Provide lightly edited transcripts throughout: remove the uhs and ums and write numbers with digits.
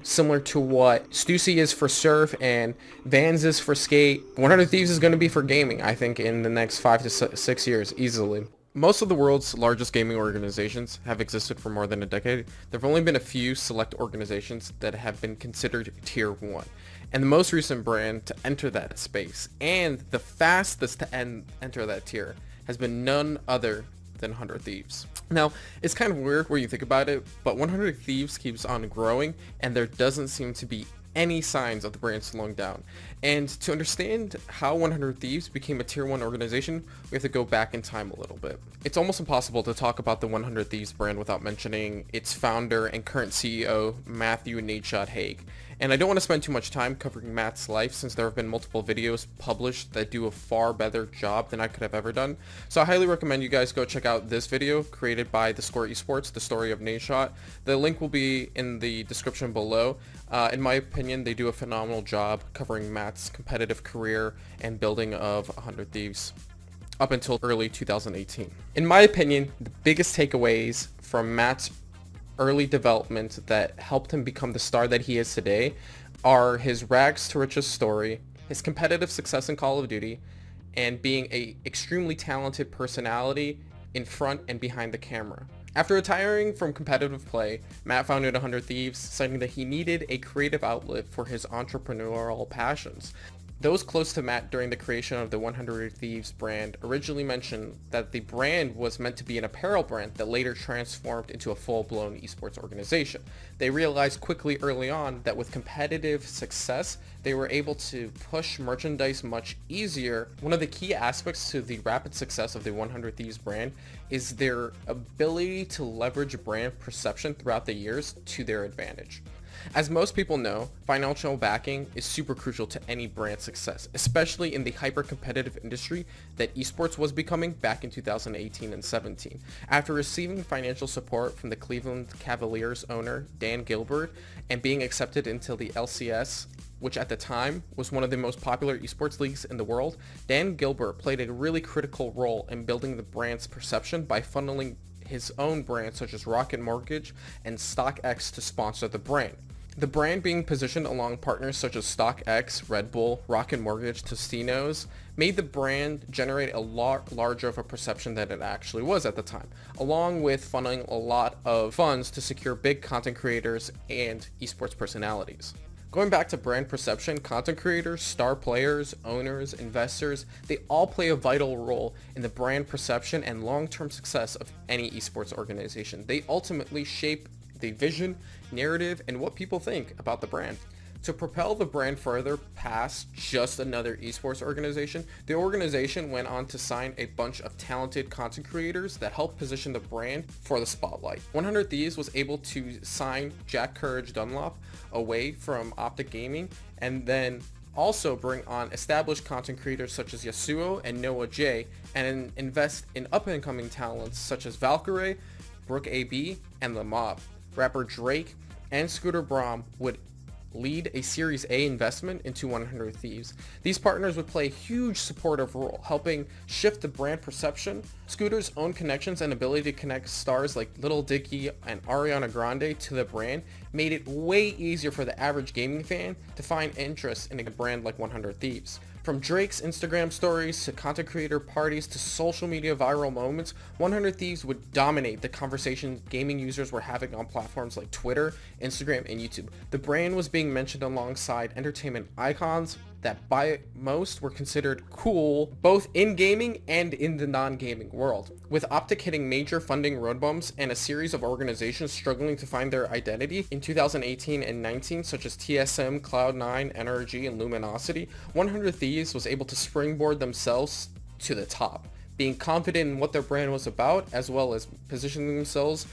similar to what Stussy is for surf and Vans is for skate. 100 Thieves is going to be for gaming, I think, in the next 5 to 6 years, easily. Most of the world's largest gaming organizations have existed for more than a decade. There have only been a few select organizations that have been considered tier 1. And the most recent brand to enter that space, and the fastest to enter that tier, has been none other than 100 Thieves. Now, it's kind of weird where you think about it, but 100 Thieves keeps on growing, and there doesn't seem to be any signs of the brand slowing down. And to understand how 100 Thieves became a tier 1 organization, we have to go back in time a little bit. It's almost impossible to talk about the 100 Thieves brand without mentioning its founder and current CEO, Matthew Nadeshot Haig. And I don't want to spend too much time covering Matt's life since there have been multiple videos published that do a far better job than I could have ever done. So I highly recommend you guys go check out this video created by The Score Esports, the story of Nadeshot. The link will be in the description below. In my opinion, they do a phenomenal job covering Matt's competitive career and building of 100 Thieves up until early 2018. In my opinion, the biggest takeaways from Matt's early development that helped him become the star that he is today are his rags to riches story, his competitive success in Call of Duty, and being a extremely talented personality in front and behind the camera. After retiring from competitive play, Matt founded 100 Thieves, citing that he needed a creative outlet for his entrepreneurial passions. Those close to Matt during the creation of the 100 Thieves brand originally mentioned that the brand was meant to be an apparel brand that later transformed into a full-blown esports organization. They realized quickly early on that with competitive success, they were able to push merchandise much easier. One of the key aspects to the rapid success of the 100 Thieves brand is their ability to leverage brand perception throughout the years to their advantage. As most people know, financial backing is super crucial to any brand success, especially in the hyper-competitive industry that esports was becoming back in 2018 and 17. After receiving financial support from the Cleveland Cavaliers owner, Dan Gilbert, and being accepted into the LCS, which at the time was one of the most popular esports leagues in the world, Dan Gilbert played a really critical role in building the brand's perception by funneling his own brands such as Rocket Mortgage and StockX to sponsor the brand. The brand being positioned along partners such as StockX, Red Bull, Rocket Mortgage, Tostinos made the brand generate a lot larger of a perception than it actually was at the time, along with funneling a lot of funds to secure big content creators and esports personalities. Going back to brand perception, content creators, star players, owners, investors, they all play a vital role in the brand perception and long-term success of any esports organization. They ultimately shape the vision, narrative, and what people think about the brand. To propel the brand further past just another esports organization, the organization went on to sign a bunch of talented content creators that helped position the brand for the spotlight. 100 Thieves was able to sign Jack Courage Dunlop away from Optic Gaming, and then also bring on established content creators such as Yasuo and Noah J, and invest in up-and-coming talents such as Valkyrie, Brooke AB, and The Mob. Rapper Drake and Scooter Braun would lead a Series A investment into 100 Thieves. These partners would play a huge supportive role, helping shift the brand perception. Scooter's own connections and ability to connect stars like Lil Dicky and Ariana Grande to the brand made it way easier for the average gaming fan to find interest in a brand like 100 Thieves. From Drake's Instagram stories to content creator parties to social media viral moments, 100 Thieves would dominate the conversation gaming users were having on platforms like Twitter, Instagram, and YouTube. The brand was being mentioned alongside entertainment icons that by most were considered cool, both in gaming and in the non-gaming world. With Optic hitting major funding road bumps and a series of organizations struggling to find their identity in 2018 and 19, such as TSM, Cloud9, NRG, and Luminosity, 100 Thieves was able to springboard themselves to the top, being confident in what their brand was about, as well as positioning themselves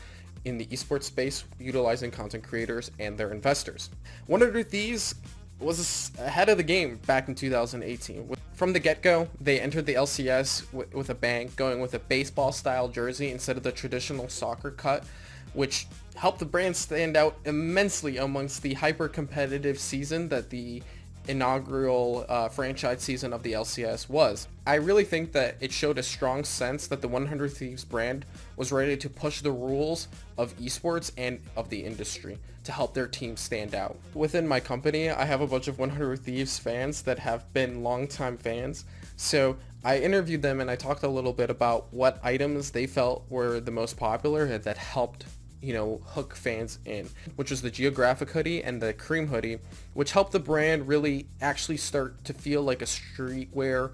in the esports space, utilizing content creators and their investors. 100 Thieves was ahead of the game back in 2018. From the get-go, they entered the LCS with a bang, going with a baseball-style jersey instead of the traditional soccer cut, which helped the brand stand out immensely amongst the hyper-competitive season that the inaugural franchise season of the LCS was. I really think that it showed a strong sense that the 100 Thieves brand was ready to push the rules of esports and of the industry to help their team stand out. Within my company, I have a bunch of 100 Thieves fans that have been longtime fans, so I interviewed them and I talked a little bit about what items they felt were the most popular and that helped hook fans in, which was the geographic hoodie and the cream hoodie, which helped the brand really actually start to feel like a streetwear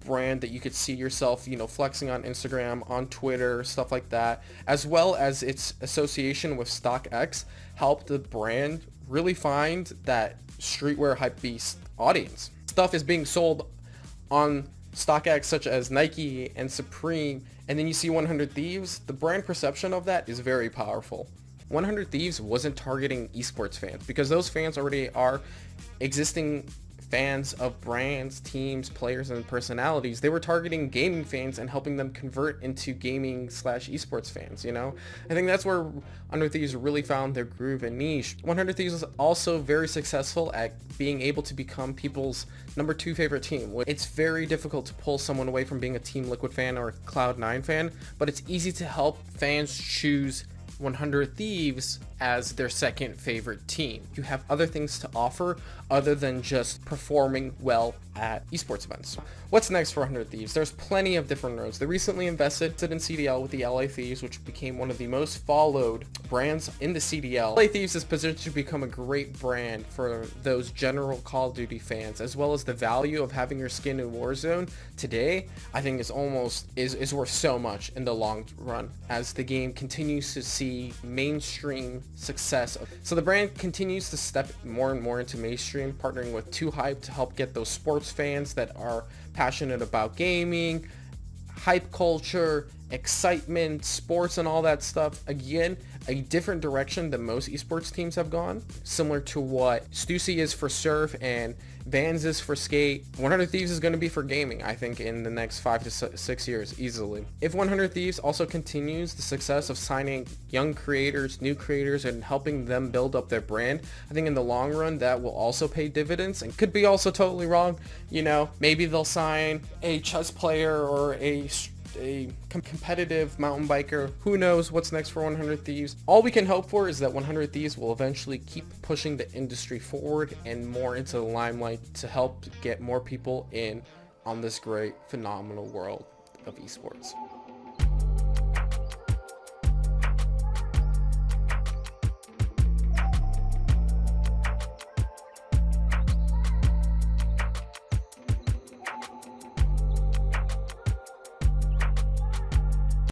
brand that you could see yourself, flexing on Instagram, on Twitter, stuff like that, as well as its association with StockX helped the brand really find that streetwear hypebeast audience. Stuff is being sold on StockX such as Nike and Supreme, and then you see 100 Thieves. The brand perception of that is very powerful. 100 Thieves wasn't targeting esports fans because those fans already are existing fans of brands, teams, players, and personalities. They were targeting gaming fans and helping them convert into gaming / esports fans, I think that's where 100 Thieves really found their groove and niche. 100 Thieves was also very successful at being able to become people's number 2 favorite team. It's very difficult to pull someone away from being a Team Liquid fan or a Cloud9 fan, but it's easy to help fans choose 100 Thieves as their second favorite team. You have other things to offer other than just performing well at esports events. What's next for 100 Thieves? There's plenty of different roads. They recently invested in CDL with the LA Thieves, which became one of the most followed brands in the CDL. LA Thieves is positioned to become a great brand for those general Call of Duty fans, as well as the value of having your skin in Warzone today, I think is worth so much in the long run as the game continues to see mainstream success. So the brand continues to step more and more into mainstream, partnering with 2Hype to help get those sports fans that are passionate about gaming, hype culture, excitement, sports, and all that stuff. Again, a different direction than most esports teams have gone, similar to what Stussy is for surf and Vans is for skate. 100 Thieves is going to be for gaming, I think, in the next 5 to 6 years, easily. If 100 Thieves also continues the success of signing young creators, new creators, and helping them build up their brand, I think in the long run that will also pay dividends, and could be also totally wrong. Maybe they'll sign a chess player or a competitive mountain biker. Who knows what's next for 100 Thieves? All we can hope for is that 100 Thieves will eventually keep pushing the industry forward and more into the limelight to help get more people in on this great, phenomenal world of esports.